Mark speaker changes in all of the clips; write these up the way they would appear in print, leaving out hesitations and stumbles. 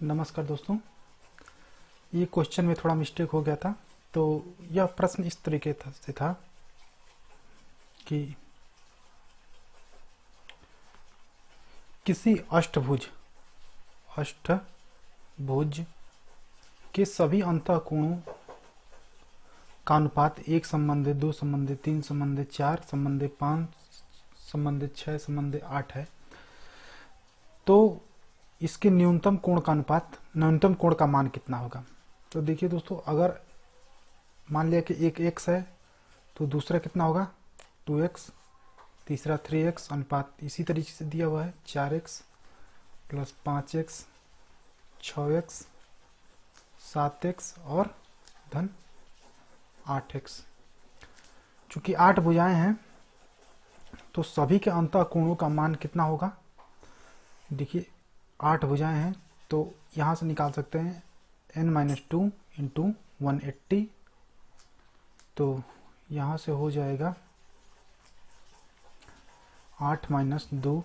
Speaker 1: नमस्कार दोस्तों। ये क्वेश्चन में थोड़ा मिस्टेक हो गया था। तो यह प्रश्न इस तरीके से था कि किसी अष्टभुज के सभी अंतःकोणों का अनुपात 1 संबंधित 2 संबंधित 3 संबंधित 4 संबंधित 5 संबंधित 6 संबंधित 8 है। तो इसके न्यूनतम कोण का मान कितना होगा। तो देखिए दोस्तों, अगर मान लिया कि एक x है तो दूसरा कितना होगा 2x, तीसरा 3x, अनुपात इसी तरीके से दिया हुआ है 4x plus 5x 6x 7x और धन 8x। चूंकि 8 भुजाएं हैं तो सभी के अंतःकोणों का मान कितना होगा। देखिए 8 भुजाएं हैं तो यहाँ से निकाल सकते हैं n-2 इंटू 180। तो यहाँ से हो जाएगा 8 - 2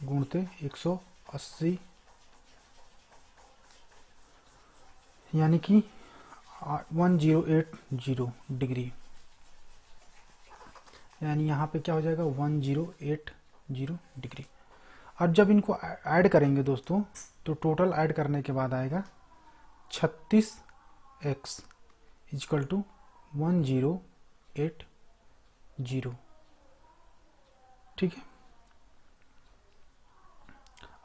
Speaker 1: गुणते 180, यानी कि 1080 डिग्री। यानी यहाँ पे क्या हो जाएगा 1080 डिग्री। अब जब इनको ऐड करेंगे दोस्तों तो टोटल ऐड करने के बाद आएगा 36x इक्वल टू 1080। ठीक है।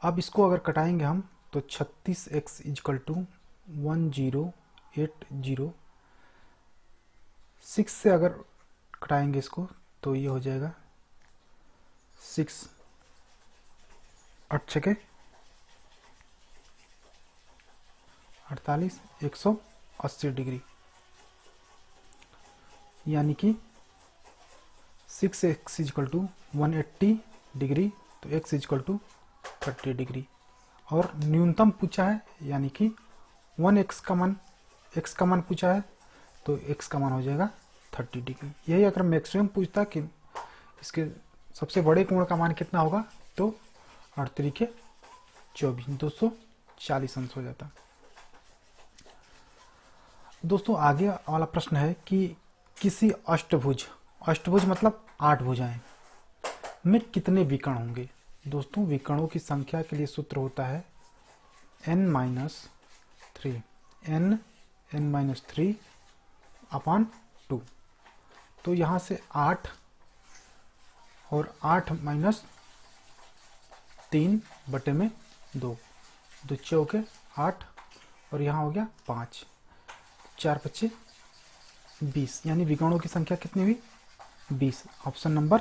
Speaker 1: अब इसको अगर कटाएंगे हम तो 36x इक्वल टू 1080, 6 से अगर कटाएंगे इसको तो ये हो जाएगा 6 8 छके 48, 180 डिग्री। यानी कि 6x इक्वल टू 180 डिग्री तो x इक्वल टू 30 डिग्री। और न्यूनतम पूछा है यानी कि 1x का मान पूछा है तो x का मान हो जाएगा 30 डिग्री। यही अगर मैक्सिमम पूछता कि इसके सबसे बड़े कोण का मान कितना होगा तो 8 तरीके 24, 240 अंश हो जाता। दोस्तों आगे वाला प्रश्न है कि किसी अष्टभुज मतलब 8 भुजाएं में कितने विकर्ण होंगे। दोस्तों विकर्णों की संख्या के लिए सूत्र होता है n-3 n-3/2। तो यहाँ से 8 और 8 - 3/2, 2 चौके 8 और यहाँ हो गया 5, 4 × 5 = 20। यानी विकर्णों की संख्या कितनी हुई 20। ऑप्शन नंबर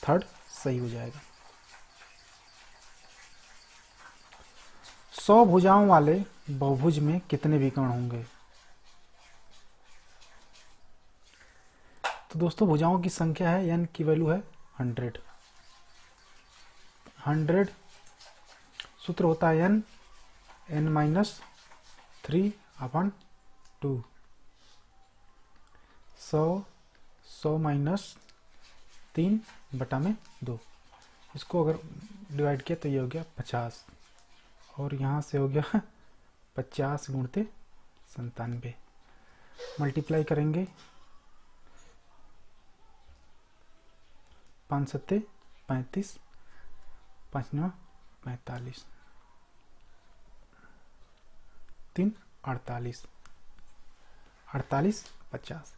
Speaker 1: 3 सही हो जाएगा। 100 भुजाओं वाले बहुभुज में कितने विकर्ण होंगे। तो दोस्तों भुजाओं की संख्या है n की वैल्यू है 100। सूत्र होता है n-3/2। 100 3/2। इसको अगर डिवाइड किया तो ये हो गया 50 और यहाँ से हो गया 50 × 97। मल्टीप्लाई करेंगे 5 × 7 = 35, 5 × 9 = 45, 3 = 48, 48 50।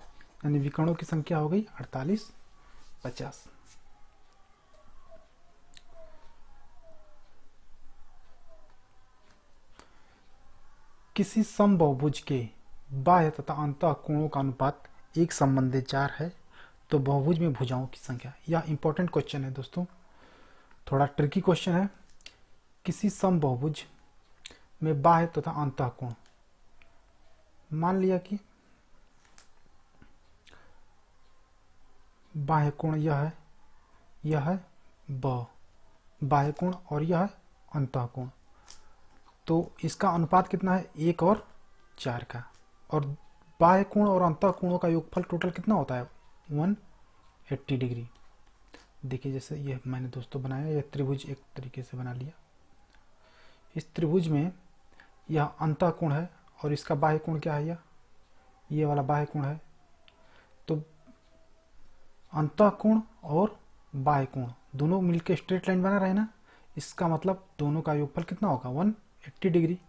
Speaker 1: यानी विकर्णों की संख्या हो गई 48 50। किसी समबाहुभुज के बाह्य तथा अंतः कोणों का अनुपात 1 संबंधित 4 है तो बहुभुज में भुजाओं की संख्या। यह इंपॉर्टेंट क्वेश्चन है दोस्तों, थोड़ा ट्रिकी क्वेश्चन है। किसी समबाहुभुज में बाह्य तथा अंतः कोण, मान लिया कि बाह्य कोण यह है बाह्य कोण और यह है अंतः कोण। तो इसका अनुपात कितना है 1 और 4 का। और बाह्य कोण और अंतः कोणों का योगफल टोटल कितना होता है 180 डिग्री। देखिए जैसे ये मैंने दोस्तों बनाया, यह त्रिभुज एक तरीके से बना लिया। इस त्रिभुज में यह अंतःकोण है और इसका बाह्य कोण क्या है, ये वाला बाह्य कोण है। तो अंतःकोण और बाह्य कोण दोनों मिलकर स्ट्रेट लाइन बना रहे ना, इसका मतलब दोनों का योगफल कितना होगा 180 डिग्री।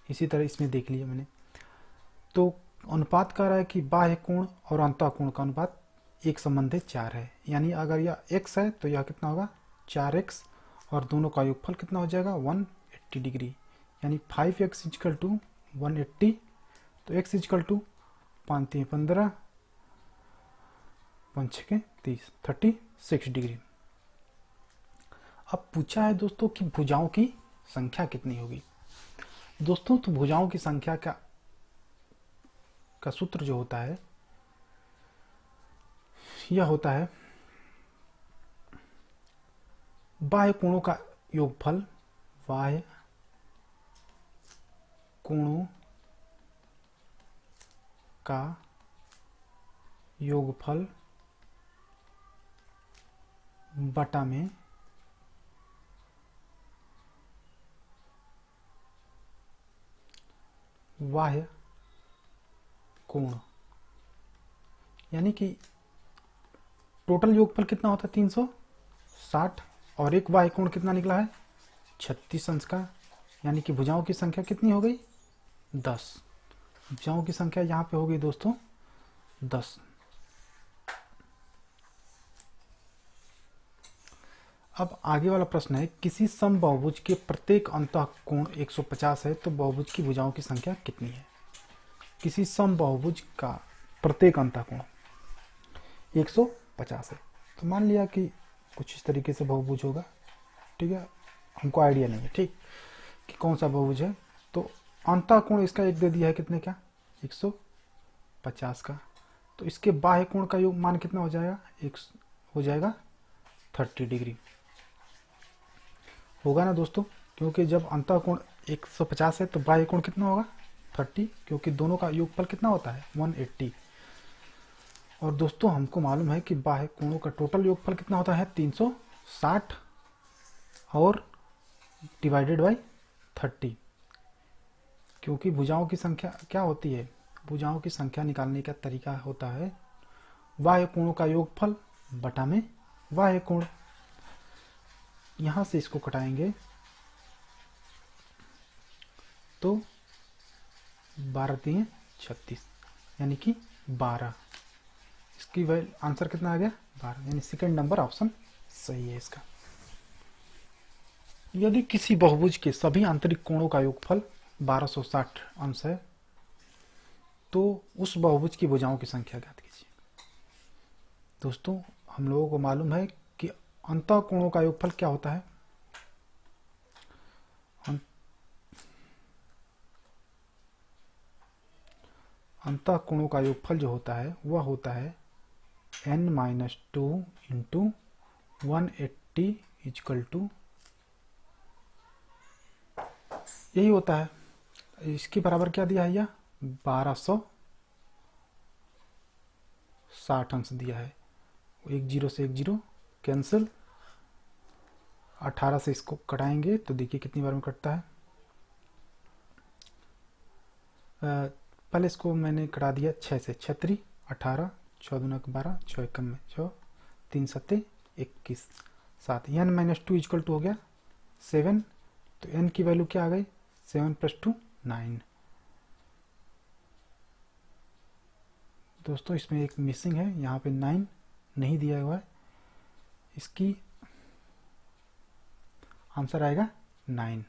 Speaker 1: इसी तरह इसमें देख लिया मैंने। तो अनुपात कह रहा है कि बाह्य कोण और अंतःकोण का अनुपात एक संबंधी 4 है, यानी अगर यह x है तो यह कितना होगा 4x, और दोनों का योगफल कितना हो जाएगा 180 डिग्री, यानी 5x इजकल टू 180। तो x इजकल टू 5 3 15 5 6 30 36 डिग्री। अब पूछा है दोस्तों कि भुजाओं की संख्या कितनी होगी। दोस्तों तो भुजाओं की संख्या का सूत्र जो होता है यह होता है बाह्य कोणों का योगफल, बाह्य कोणों का योगफल बटा में बाह्य कोण, यानी कि टोटल योगफल कितना होता है 360, और एक बाह्य कोण कितना निकला है 36 अंश का, यानी कि भुजाओं की संख्या कितनी हो गई 10। भुजाओं की संख्या यहाँ पे हो गई दोस्तों 10। अब आगे वाला प्रश्न है, किसी समबाहुभुज के प्रत्येक अंतःकोण 150 है तो बहुभुज की भुजाओं की संख्या कितनी है। किसी समबाहुभुज का प्रत्येक अंतःकोण 150 है, तो मान लिया कि कुछ इस तरीके से बहुभुज होगा, ठीक है, हमको आइडिया नहीं है ठीक कि कौन सा बहुभुज है। तो अंतःकोण इसका एक दे दिया है कितने का 150 का, तो इसके बाह्य कोण का योग मान कितना हो जाएगा, एक हो जाएगा 30 डिग्री होगा ना दोस्तों, क्योंकि जब अंतःकोण 150 है तो बाह्य कोण कितना होगा 30, क्योंकि दोनों का योगफल कितना होता है 180। और दोस्तों हमको मालूम है कि बाह्य कोणों का टोटल योगफल कितना होता है 360 और डिवाइडेड बाई 30, क्योंकि भुजाओं की संख्या क्या होती है, भुजाओं की संख्या निकालने का तरीका होता है बाह्य कोणों का योगफल बटा में बाह्य कोण। यहां से इसको कटाएंगे तो 12 3 36, यानी कि 12। इसकी आंसर कितना आ गया 12, यानी सेकंड नंबर ऑप्शन सही है इसका। यदि किसी बहुभुज के सभी आंतरिक कोणों का योगफल 1260 अंश है तो उस बहुभुज की भुजाओं की संख्या ज्ञात कीजिए। दोस्तों हम लोगों को मालूम है कि अंतःकोणों का योगफल क्या होता है, अंतःकोणों का योगफल जो होता है वह होता है n-2 इंटू 180 इजकल टू, यही होता है। इसके बराबर क्या दिया है, यह 1260 अंश दिया है। एक जीरो से एक जीरो कैंसिल, 18 से इसको कटाएंगे तो देखिए कितनी बार में कटता है। पहले इसको मैंने कटा दिया 6 से, 6 3 18, 6 दूना 12, 6 1 में 6, 3 7 21 7, n-2 इजकल टू हो गया 7, तो n की वैल्यू क्या आ गई 7 + 2 9। दोस्तों इसमें एक मिसिंग है, यहाँ पे 9 नहीं दिया हुआ है, इसकी आंसर आएगा 9।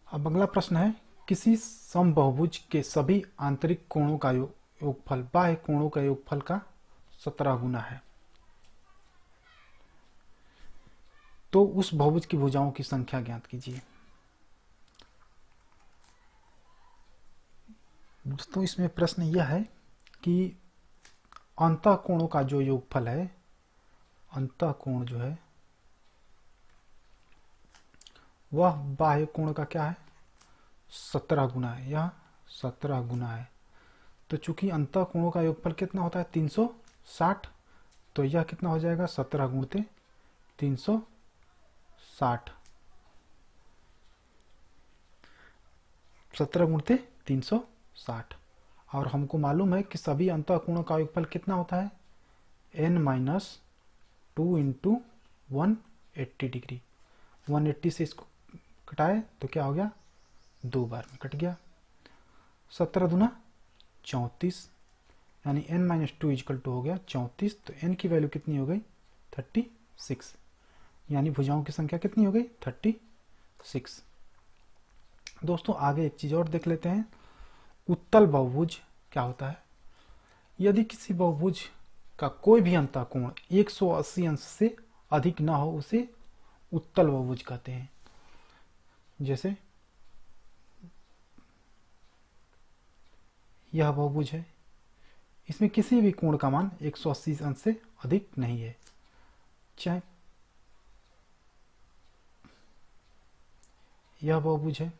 Speaker 1: अब अगला प्रश्न है, किसी समबाहुभुज के सभी आंतरिक कोणों का योगफल बाह्य कोणों का योगफल का 17 गुना है, तो उस बहुभुज की भुजाओं की संख्या ज्ञात कीजिए। दोस्तों इसमें प्रश्न यह है कि अंतःकोणों का जो योगफल है, अंतःकोण जो है वह बाह्य कोण का क्या है 17 गुना है, यह 17 गुना है। तो चूंकि अंतःकोणों का योगफल कितना होता है 360, तो यह कितना हो जाएगा 17 गुणित 360, 60, 17 गुणते 360। और हमको मालूम है कि सभी अंतःकोणों का योगफल कितना होता है, n-2 इंटू 180 डिग्री। 180 से इसको कटाए तो क्या हो गया, 2 बार में कट गया। 17 दूना 34, यानी n-2 इक्वल टू हो गया 34। तो n की वैल्यू कितनी हो गई, 36, यानी भुजाओं की संख्या कितनी हो गई, 36। दोस्तों आगे एक चीज़ और देख लेते हैं, उत्तल बहुभुज क्या होता है। यदि किसी बहुभुज का कोई भी अंतःकोण 180 अंश से अधिक ना हो उसे उत्तल बहुभुज कहते हैं। जैसे यह बहुभुज है, इसमें किसी भी कोण का मान 180 अंश से अधिक नहीं है। चाहे यह बहुभुज है,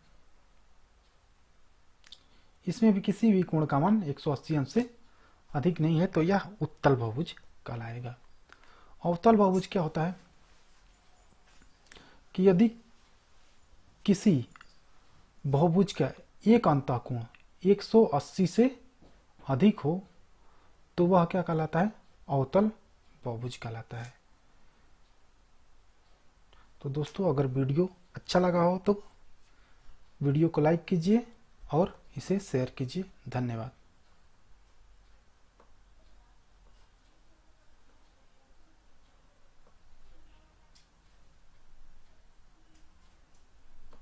Speaker 1: इसमें भी किसी भी कोण का मान 180 अंश से अधिक नहीं है, तो यह उत्तल बहुभुज कहलाएगा। अवतल बहुभुज क्या होता है कि यदि किसी बहुभुज का एक अंतःकोण 180 से अधिक हो तो वह क्या कहलाता है, अवतल बहुभुज कहलाता है। तो दोस्तों अगर वीडियो अच्छा लगा हो तो वीडियो को लाइक कीजिए और इसे शेयर कीजिए। धन्यवाद।